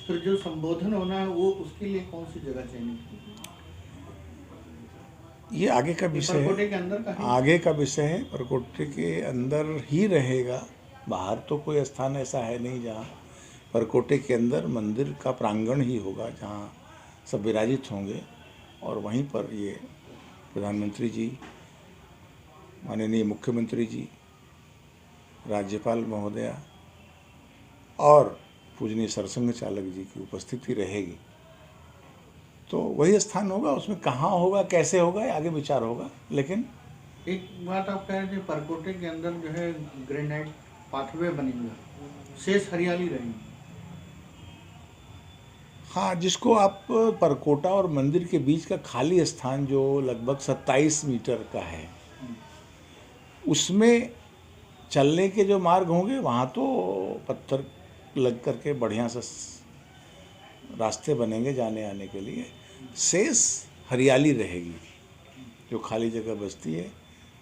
फिर जो संबोधन होना है वो उसके लिए कौन सी जगह चयनित की? ये आगे का विषय परकोटे के अंदर का है, आगे का विषय है। परकोटे के अंदर ही रहेगा, बाहर तो कोई स्थान ऐसा है नहीं जहाँ। परकोटे के अंदर मंदिर का प्रांगण ही होगा जहाँ सब विराजित होंगे, और वहीं पर ये प्रधानमंत्री जी, माननीय मुख्यमंत्री जी, राज्यपाल महोदया और पूजनीय सरसंघ चालक जी की उपस्थिति रहेगी। तो वही स्थान होगा, उसमें कहाँ होगा, कैसे होगा, ये आगे विचार होगा। लेकिन एक बात आप कह रहे थे, परकोटे के अंदर जो है ग्रेनाइट पाथवे बनेगा, शेष हरियाली रहेगी। हाँ, जिसको आप परकोटा और मंदिर के बीच का खाली स्थान जो लगभग 27 मीटर का है, उसमें चलने के जो मार्ग होंगे वहाँ तो पत्थर लग करके बढ़िया से रास्ते बनेंगे जाने आने के लिए। शेष हरियाली रहेगी, जो खाली जगह बचती है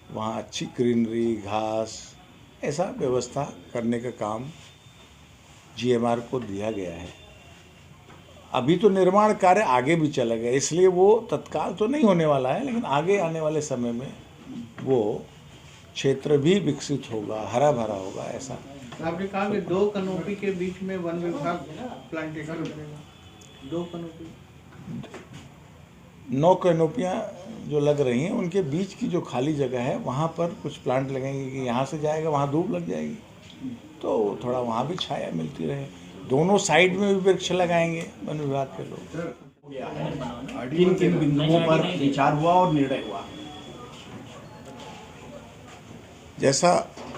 वहाँ अच्छी ग्रीनरी, घास, ऐसा व्यवस्था करने का काम जीएमआर को दिया गया है। अभी तो निर्माण कार्य आगे भी चला गया, इसलिए वो तत्काल तो नहीं होने वाला है, लेकिन आगे आने वाले समय में वो क्षेत्र भी विकसित होगा, हरा भरा होगा। ऐसा आपने कहा कि 2 कनोपी के बीच में वन विभाग प्लांटेशन करेगा। 2 कनोपी, 9 कैनोपियाँ जो लग रही हैं, उनके बीच की जो खाली जगह है वहाँ पर कुछ प्लांट लगेंगे कि यहाँ से जाएगा वहाँ धूप लग जाएगी, तो थोड़ा वहाँ भी छाया मिलती रहे। दोनों साइड में भी वृक्ष लगाएंगे वन विभाग के लोग। किन किन बिंदुओं पर विचार हुआ और निर्णय हुआ? जैसा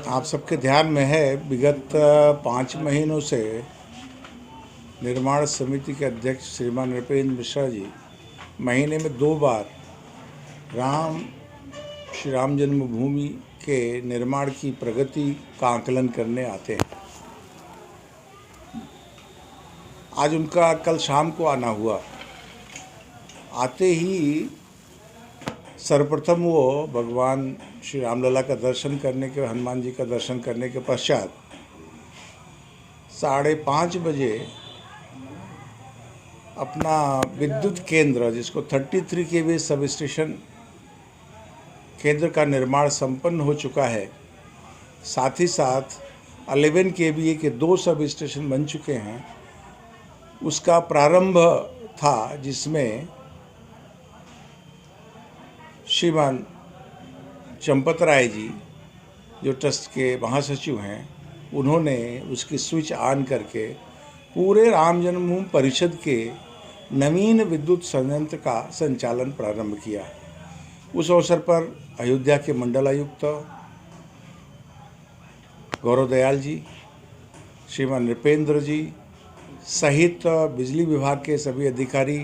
आप सबके ध्यान में है, विगत 5 महीनों से निर्माण समिति के अध्यक्ष श्रीमान नृपेंद्र मिश्रा जी महीने में 2 बार श्री राम जन्मभूमि के निर्माण की प्रगति का आकलन करने आते हैं। आज उनका कल शाम को आना हुआ। आते ही सर्वप्रथम वो भगवान श्री रामलला का दर्शन करने के, हनुमान जी का दर्शन करने के पश्चात 5:30 बजे अपना विद्युत केंद्र, जिसको 33 केवी सब स्टेशन केंद्र का निर्माण संपन्न हो चुका है, साथ ही साथ 11 केवीए के 2 सब स्टेशन बन चुके हैं, उसका प्रारंभ था, जिसमें श्रीमान चंपत राय जी जो ट्रस्ट के महासचिव हैं, उन्होंने उसकी स्विच ऑन करके पूरे राम जन्मभूमि परिषद के नवीन विद्युत संयंत्र का संचालन प्रारंभ किया। उस अवसर पर अयोध्या के मंडलायुक्त गौरव दयाल जी, श्रीमान नृपेंद्र जी सहित बिजली विभाग के सभी अधिकारी,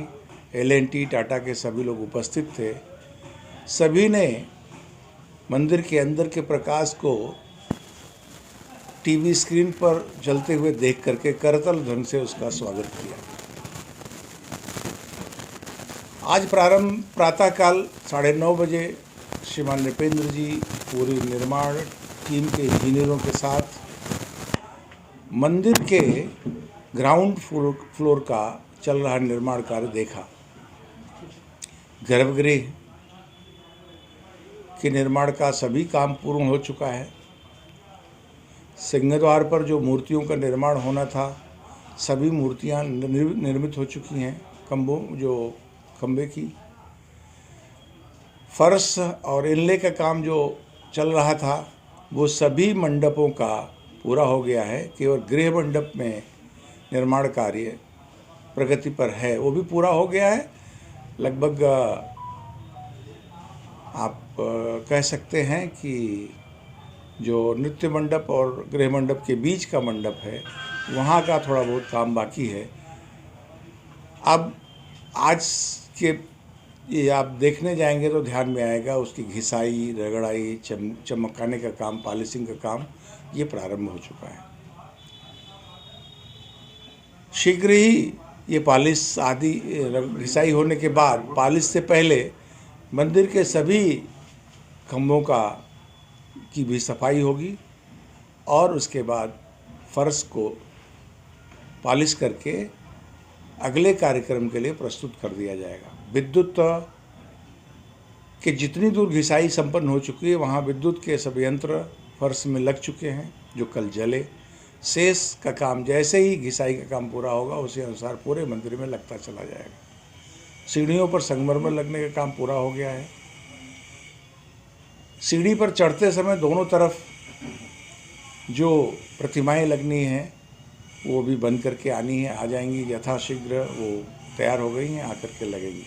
L&T टाटा के सभी लोग उपस्थित थे। सभी ने मंदिर के अंदर के प्रकाश को टीवी स्क्रीन पर चलते हुए देख करके करतल ढंग से उसका स्वागत किया। आज प्रारंभ प्रातःकाल 9:30 बजे श्रीमान नृपेंद्र जी पूरी निर्माण टीम के इंजीनियरों के साथ मंदिर के ग्राउंड फ्लोर का चल रहा निर्माण कार्य देखा। गर्भगृह के निर्माण का सभी काम पूर्ण हो चुका है। सिंहद्वार पर जो मूर्तियों का निर्माण होना था, सभी मूर्तियां निर्मित हो चुकी हैं, खंबे की। फर्श और इनले का काम जो चल रहा था, वो सभी मंडपों का पूरा हो गया है। केवल गृह मंडप में निर्माण कार्य प्रगति पर है, वो भी पूरा हो गया है। लगभग आप कह सकते हैं कि जो नृत्य मंडप और गृह मंडप के बीच का मंडप है, वहाँ का थोड़ा बहुत काम बाकी है। अब आज के ये आप देखने जाएंगे तो ध्यान में आएगा, उसकी घिसाई, रगड़ाई, चमकाने का काम, पॉलिशिंग का काम ये प्रारंभ हो चुका है। शीघ्र ही ये पॉलिश आदि घिसाई होने के बाद, पॉलिश से पहले मंदिर के सभी खंभों की भी सफाई होगी, और उसके बाद फर्श को पॉलिश करके अगले कार्यक्रम के लिए प्रस्तुत कर दिया जाएगा। विद्युत के जितनी दूर घिसाई संपन्न हो चुकी है, वहाँ विद्युत के सब यंत्र फर्श में लग चुके हैं जो कल जले। शेष का काम जैसे ही घिसाई का काम पूरा होगा उसी अनुसार पूरे मंदिर में लगता चला जाएगा। सीढ़ियों पर संगमरमर लगने का काम पूरा हो गया है। सीढ़ी पर चढ़ते समय दोनों तरफ जो प्रतिमाएं लगनी हैं वो भी बंद करके आनी है, आ जाएंगी यथाशीघ्र, वो तैयार हो गई हैं, आकर के लगेगी।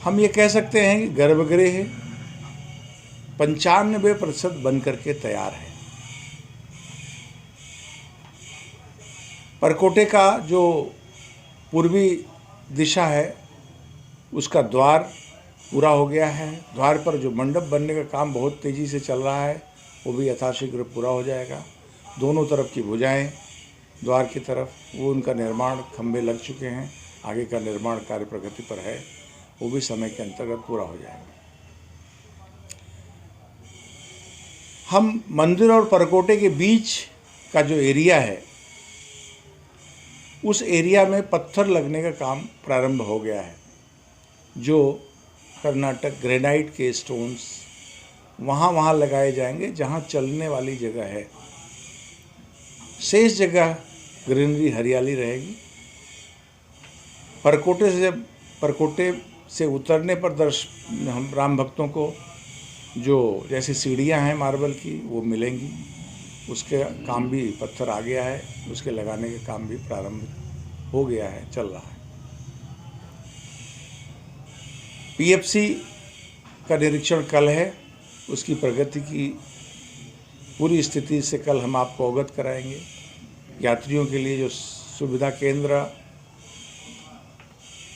हम ये कह सकते हैं कि गर्भगृह 95% बन करके तैयार है। परकोटे का जो पूर्वी दिशा है उसका द्वार पूरा हो गया है। द्वार पर जो मंडप बनने का काम बहुत तेज़ी से चल रहा है वो भी यथाशीघ्र पूरा हो जाएगा। दोनों तरफ की भुजाएं द्वार की तरफ, वो उनका निर्माण, खंभे लग चुके हैं, आगे का निर्माण कार्य प्रगति पर है, वो भी समय के अंतर्गत पूरा हो जाएगा। हम मंदिर और परकोटे के बीच का जो एरिया है उस एरिया में पत्थर लगने का काम प्रारंभ हो गया है। जो कर्नाटक ग्रेनाइट के स्टोन्स वहाँ लगाए जाएंगे जहाँ चलने वाली जगह है। शेष जगह ग्रीनरी, हरियाली रहेगी। परकोटे से उतरने पर हम राम भक्तों को जो जैसे सीढ़ियाँ हैं मार्बल की वो मिलेंगी। उसके काम भी, पत्थर आ गया है, उसके लगाने का काम भी प्रारंभ हो गया है, चल रहा है। पीएफसी का निरीक्षण कल है, उसकी प्रगति की पूरी स्थिति से कल हम आपको अवगत कराएंगे। यात्रियों के लिए जो सुविधा केंद्र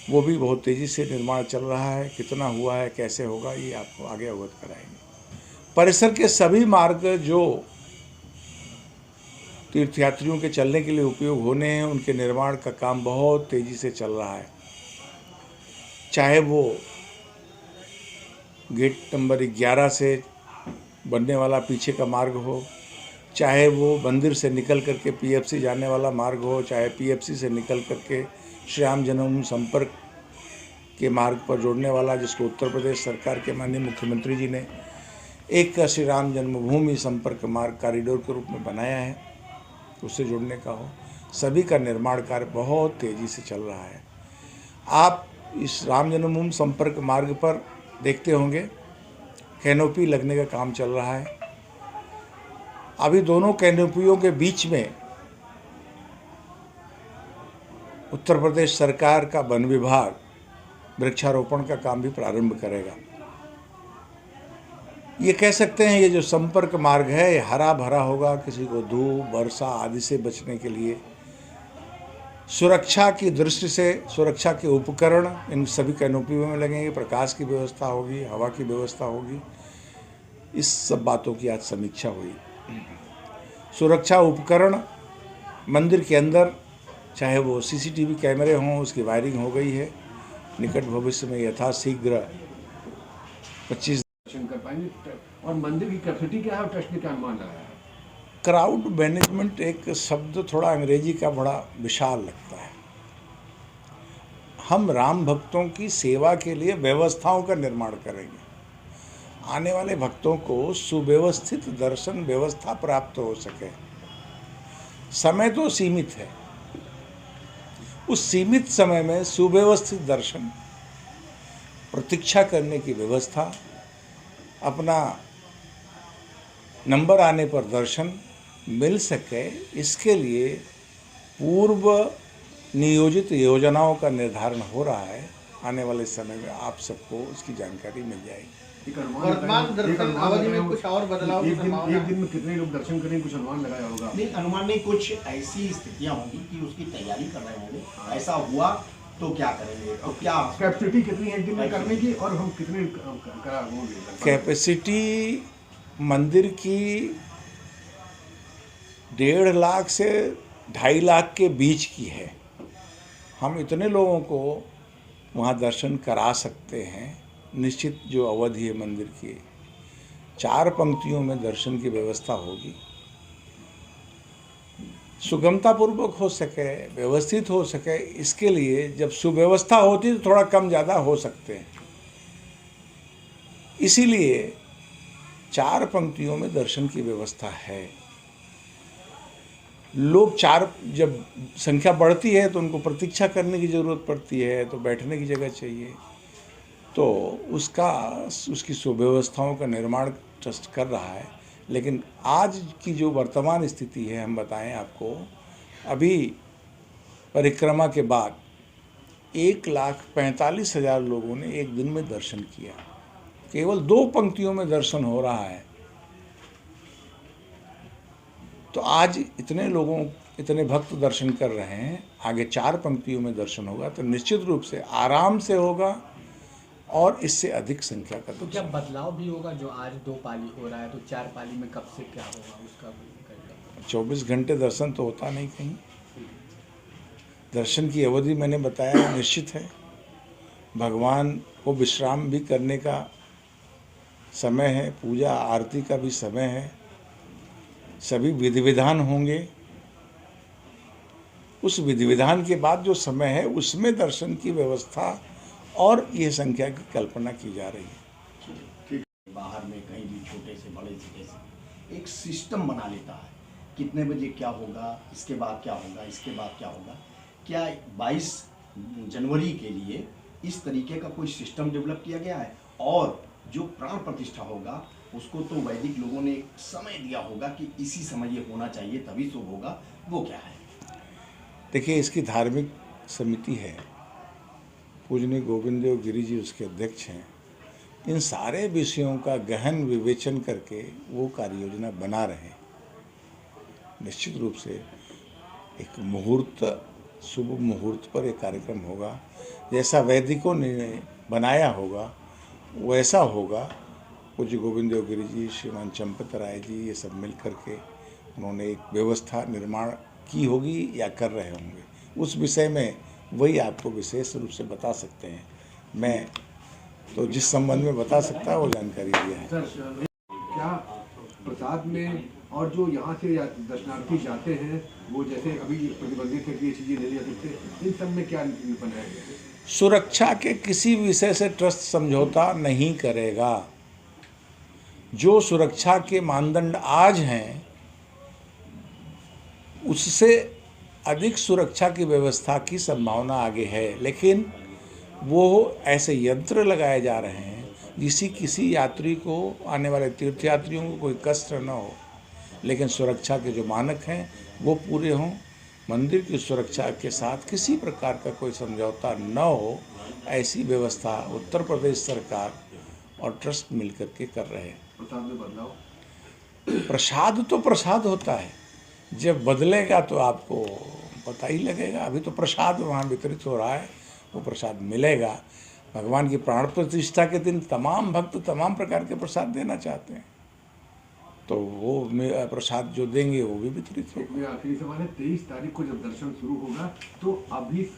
वो भी बहुत तेज़ी से निर्माण चल रहा है, कितना हुआ है, कैसे होगा, ये आपको आगे अवगत कराएंगे। परिसर के सभी मार्ग जो तीर्थयात्रियों के चलने के लिए उपयोग होने हैं उनके निर्माण का काम बहुत तेज़ी से चल रहा है। चाहे वो गेट नंबर 11 से बनने वाला पीछे का मार्ग हो, चाहे वो मंदिर से निकल करके पीएफसी जाने वाला मार्ग हो, चाहे पीएफसी से निकल करके श्री राम जन्मभूमि संपर्क के मार्ग पर जोड़ने वाला, जिसको उत्तर प्रदेश सरकार के माननीय मुख्यमंत्री जी ने एक श्री राम जन्मभूमि संपर्क मार्ग कॉरिडोर के रूप में बनाया है, उससे जुड़ने का हो, सभी का निर्माण कार्य बहुत तेज़ी से चल रहा है। आप इस राम जन्मभूमि संपर्क मार्ग पर देखते होंगे कैनोपी लगने का काम चल रहा है। अभी दोनों कैनोपियों के बीच में उत्तर प्रदेश सरकार का वन विभाग वृक्षारोपण का काम भी प्रारंभ करेगा। ये कह सकते हैं ये जो संपर्क मार्ग है ये हरा भरा होगा, किसी को धूप, वर्षा आदि से बचने के लिए सुरक्षा की दृष्टि से सुरक्षा के उपकरण इन सभी कैनोपियों में लगेंगे, प्रकाश की व्यवस्था होगी, हवा की व्यवस्था होगी। इस सब बातों की आज समीक्षा हुई। सुरक्षा उपकरण मंदिर के अंदर, चाहे वो सीसीटीवी कैमरे हों, उसकी वायरिंग हो गई है। निकट भविष्य में यथाशीघ्र 25 कर पाएंगे। और मंदिर की कैपेसिटी क्या है और ट्रस्ट ने क्या अनुमान लगाया है? क्राउड मैनेजमेंट एक शब्द थोड़ा अंग्रेजी का बड़ा विशाल लगता है। हम राम भक्तों की सेवा के लिए व्यवस्थाओं का निर्माण करेंगे। आने वाले भक्तों को सुव्यवस्थित दर्शन व्यवस्था प्राप्त हो सके। समय तो सीमित है, उस सीमित समय में सुव्यवस्थित दर्शन, प्रतीक्षा करने की व्यवस्था, अपना नंबर आने पर दर्शन मिल सके, इसके लिए पूर्व नियोजित योजनाओं का निर्धारण हो रहा है। आने वाले समय में आप सबको उसकी जानकारी मिल जाएगी। वर्तमान दर्शन अवधि में कुछ और बदलाव की संभावना एक दिन में कितने लोग दर्शन करेंगे, कुछ अनुमान लगाया होगा? नहीं, अनुमान नहीं, कुछ ऐसी स्थितियां होंगी कि उसकी तैयारी कर रहे होंगे। ऐसा हुआ तो क्या करेंगे और क्या कैपेसिटी कितनी है एक दिन में करने की, और हम कितने करा होंगे? कैपेसिटी मंदिर की 1.5 लाख से 2.5 लाख के बीच की है। हम इतने लोगों को वहाँ दर्शन करा सकते हैं। निश्चित जो अवधि है मंदिर की, 4 पंक्तियों में दर्शन की व्यवस्था होगी। सुगमतापूर्वक हो सके, व्यवस्थित हो सके, इसके लिए जब सुव्यवस्था होती है तो थोड़ा कम ज़्यादा हो सकते हैं। इसीलिए 4 पंक्तियों में दर्शन की व्यवस्था है। लोग जब संख्या बढ़ती है तो उनको प्रतीक्षा करने की ज़रूरत पड़ती है, तो बैठने की जगह चाहिए, तो उसकी सुव्यवस्थाओं का निर्माण ट्रस्ट कर रहा है। लेकिन आज की जो वर्तमान स्थिति है, हम बताएं आपको, अभी परिक्रमा के बाद 1,45,000 लोगों ने एक दिन में दर्शन किया। केवल 2 पंक्तियों में दर्शन हो रहा है। तो आज इतने भक्त दर्शन कर रहे हैं, आगे 4 पंक्तियों में दर्शन होगा तो निश्चित रूप से आराम से होगा और इससे अधिक संख्या का तो क्या बदलाव भी होगा? जो आज 2 पाली हो रहा है तो 4 पाली में कब से क्या होगा उसका? 24 घंटे दर्शन तो होता नहीं कहीं। दर्शन की अवधि मैंने बताया निश्चित है। भगवान को विश्राम भी करने का समय है, पूजा आरती का भी समय है, सभी विधि विधान होंगे। उस विधि विधान के बाद जो समय है उसमें दर्शन की व्यवस्था और ये संख्या की कल्पना की जा रही है। बाहर में कहीं भी छोटे से बड़े से कैसे एक सिस्टम बना लेता है, कितने बजे क्या होगा, इसके बाद क्या होगा, इसके बाद क्या होगा। क्या 22 जनवरी के लिए इस तरीके का कोई सिस्टम डेवलप किया गया है? और जो प्राण प्रतिष्ठा होगा उसको तो वैदिक लोगों ने एक समय दिया होगा कि इसी समय ये होना चाहिए तभी शुभ होगा, वो क्या है? देखिए, इसकी धार्मिक समिति है, पूजनीय गोविंद देव गिरी जी उसके अध्यक्ष हैं। इन सारे विषयों का गहन विवेचन करके वो कार्य योजना बना रहे हैं। निश्चित रूप से एक मुहूर्त, शुभ मुहूर्त पर एक कार्यक्रम होगा। जैसा वैदिकों ने बनाया होगा वैसा होगा। पूज्य गोविंद देव गिरी जी, श्रीमान चंपत राय जी, ये सब मिल करके उन्होंने एक व्यवस्था निर्माण की होगी या कर रहे होंगे। उस विषय में वही आपको विशेष रूप से बता सकते हैं। मैं तो जिस संबंध में बता सकता है वो जानकारी दिया है। सर, क्या प्रसाद में और जो यहाँ से दर्शनार्थी जाते हैं वो जैसे अभी प्रतिबंधित है कि ये चीज़ें ले जा सकते, इन सब में क्या निरूपण है? सुरक्षा के किसी विषय से ट्रस्ट समझौता नहीं करेगा। जो सुरक्षा के मानदंड आज हैं उससे अधिक सुरक्षा की व्यवस्था की संभावना आगे है, लेकिन वो ऐसे यंत्र लगाए जा रहे हैं जिससे किसी यात्री को, आने वाले तीर्थयात्रियों को कोई कष्ट न हो, लेकिन सुरक्षा के जो मानक हैं वो पूरे हों। मंदिर की सुरक्षा के साथ किसी प्रकार का कोई समझौता न हो, ऐसी व्यवस्था उत्तर प्रदेश सरकार और ट्रस्ट मिलकर के कर रहे हैं। प्रसाद में बदलाव? प्रसाद तो प्रसाद होता है, जब बदलेगा तो आपको पता ही लगेगा। अभी तो प्रसाद वहाँ वितरित हो रहा है, वो प्रसाद मिलेगा। भगवान की प्राण प्रतिष्ठा के दिन तमाम भक्त तमाम प्रकार के प्रसाद देना चाहते हैं, तो वो प्रसाद जो देंगे वो भी वितरित होगा। आखिरी सवाल है, 23 तारीख को जब दर्शन शुरू होगा तो अभी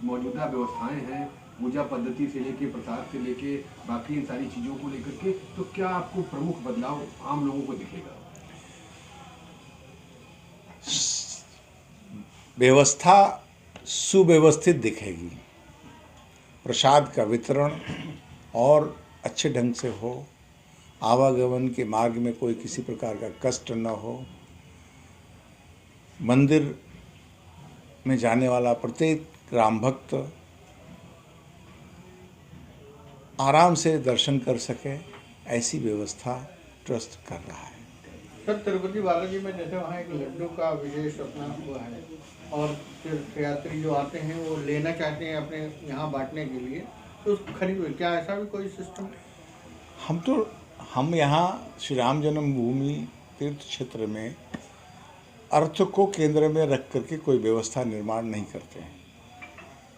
मौजूदा व्यवस्थाएं हैं, पूजा पद्धति से लेके, प्रसाद से लेके, बाकी इन सारी चीज़ों को लेकर के, तो क्या आपको प्रमुख बदलाव आम लोगों को दिखेगा? व्यवस्था सुव्यवस्थित दिखेगी। प्रसाद का वितरण और अच्छे ढंग से हो, आवागमन के मार्ग में कोई किसी प्रकार का कष्ट न हो, मंदिर में जाने वाला प्रत्येक राम भक्त आराम से दर्शन कर सके, ऐसी व्यवस्था ट्रस्ट कर रहा है। सर, तिरुपति बालाजी में जैसे वहाँ एक लड्डू का विशेष अपना हुआ है और तीर्थयात्री जो आते हैं वो लेना चाहते हैं अपने यहाँ बांटने के लिए, तो खरीद, क्या ऐसा भी कोई सिस्टम? हम यहाँ श्री राम जन्मभूमि तीर्थ क्षेत्र में अर्थ को केंद्र में रख करके कोई व्यवस्था निर्माण नहीं करते हैं।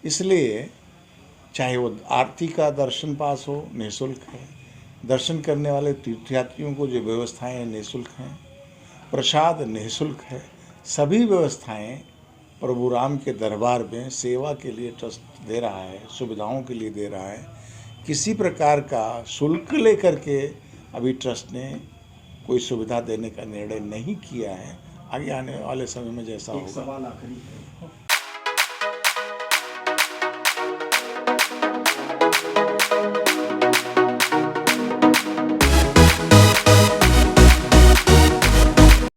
इसलिए चाहे वो आरती का दर्शन पास हो, निःशुल्क है। दर्शन करने वाले तीर्थयात्रियों को जो व्यवस्थाएं निःशुल्क हैं, प्रसाद निःशुल्क है। सभी व्यवस्थाएं प्रभु राम के दरबार में सेवा के लिए ट्रस्ट दे रहा है, सुविधाओं के लिए दे रहा है। किसी प्रकार का शुल्क लेकर के अभी ट्रस्ट ने कोई सुविधा देने का निर्णय नहीं किया है। आगे आने वाले समय में जैसा एक होगा। सवाल आखिरी है